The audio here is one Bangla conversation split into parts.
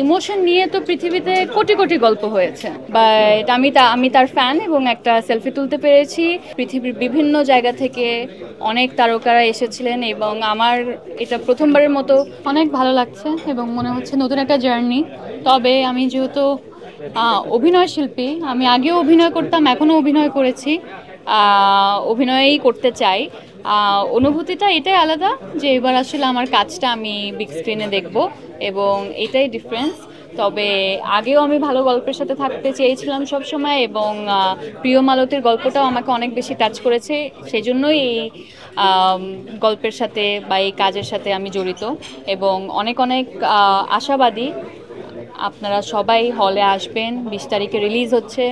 ইমোশন নিয়ে তো পৃথিবীতে কোটি কোটি গল্প হয়েছে, বাট আমি তার ফ্যান এবং একটা সেলফি তুলতে পেরেছি। পৃথিবীর বিভিন্ন জায়গা থেকে অনেক তারকারা এসেছিলেন এবং আমার এটা প্রথমবারের মতো অনেক ভালো লাগছে এবং মনে হচ্ছে নতুন একটা জার্নি। তবে আমি যেহেতু অভিনয় শিল্পী, আমি আগেও অভিনয় করতাম, এখনও অভিনয় করেছি, অভিনয়ই করতে চাই। অনুভূতিটা এটাই আলাদা যে এবার আসলে আমার কাজটা আমি বিগ স্ক্রিনে দেখব এবং এটাই ডিফারেন্স। তবে আগেও আমি ভালো গল্পের সাথে থাকতে চেয়েছিলাম সব সময় এবং প্রিয় মালতীর গল্পটাও আমাকে অনেক বেশি টাচ করেছে, সেই জন্যই এই গল্পের সাথে বা এই কাজের সাথে আমি জড়িত এবং অনেক অনেক আশাবাদী। আপনারা সবাই হলে আসবেন, 20 তারিখে রিলিজ হচ্ছে,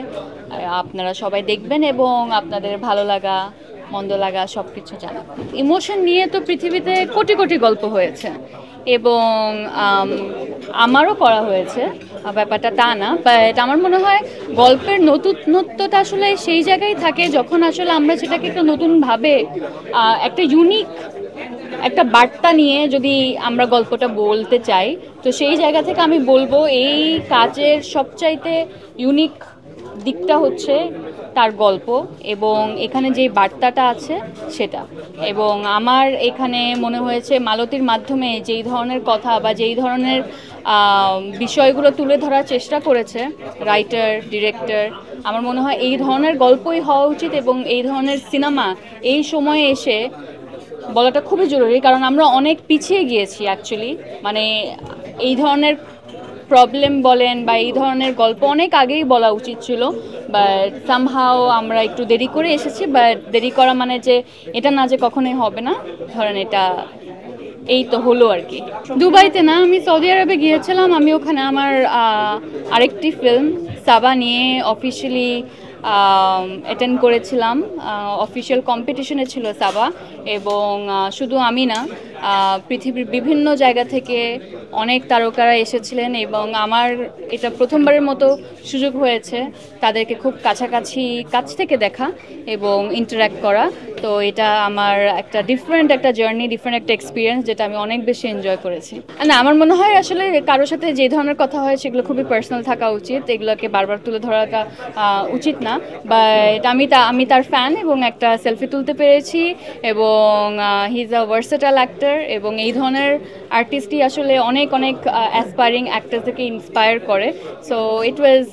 আপনারা সবাই দেখবেন এবং আপনাদের ভালো লাগা মন্দ লাগা সব কিছু জানাবেন। ইমোশন নিয়ে তো পৃথিবীতে কোটি কোটি গল্প হয়েছে এবং আমারও করা হয়েছে, ব্যাপারটা তা না, বাট আমার মনে হয় গল্পের নতুনত্বটা আসলে সেই জায়গায় থাকে যখন আসলে আমরা সেটাকে একটা নতুনভাবে একটা ইউনিক একটা বার্তা নিয়ে যদি আমরা গল্পটা বলতে চাই, তো সেই জায়গা থেকে আমি বলবো এই কাজের সবচাইতে ইউনিক দিকটা হচ্ছে তার গল্প এবং এখানে যে বার্তাটা আছে সেটা। এবং আমার এখানে মনে হয়েছে মালতীর মাধ্যমে যেই ধরনের কথা বা যেই ধরনের বিষয়গুলো তুলে ধরার চেষ্টা করেছে রাইটার ডিরেক্টর, আমার মনে হয় এই ধরনের গল্পই হওয়া উচিত এবং এই ধরনের সিনেমা এই সময়ে এসে বলাটা খুবই জরুরি, কারণ আমরা অনেক পিছিয়ে গিয়েছি অ্যাকচুয়ালি। মানে এই ধরনের প্রবলেম বলেন বা এই ধরনের গল্প অনেক আগেই বলা উচিত ছিল, বাট সামহাও আমরা একটু দেরি করে এসেছি। বাট দেরি করা মানে যে এটা না যে কখনোই হবে না, ধরেন এটা এই তো হলো আর কি। দুবাইতে না, আমি সৌদি আরবে গিয়েছিলাম। আমি ওখানে আমার আরেকটি ফিল্ম সাবা নিয়ে অফিসিয়ালি অ্যাটেন্ড করেছিলাম। অফিসিয়াল কম্পিটিশনে ছিল সাবা এবং শুধু আমি না, পৃথিবীর বিভিন্ন জায়গা থেকে অনেক তারকারা এসেছিলেন এবং আমার এটা প্রথমবারের মতো সুযোগ হয়েছে তাদেরকে খুব কাছ থেকে দেখা এবং ইন্টারঅ্যাক্ট করা। তো এটা আমার একটা ডিফারেন্ট একটা জার্নি, ডিফারেন্ট একটা এক্সপিরিয়েন্স, যেটা আমি অনেক বেশি এনজয় করেছি। না, আমার মনে হয় আসলে কারোর সাথে যে ধরনের কথা হয় সেগুলো খুবই পার্সোনাল থাকা উচিত, এগুলোকে বারবার তুলে ধরাটা উচিত না। বাট আমি তার ফ্যান এবং একটা সেলফি তুলতে পেরেছি এবং he is a versatile actor এবং এই ধরনের আর্টিস্টই আসলে অনেক অনেক অ্যাসপায়ারিং অ্যাক্টরদেরকে ইন্সপায়ার করে। So it was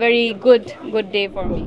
very good day for me.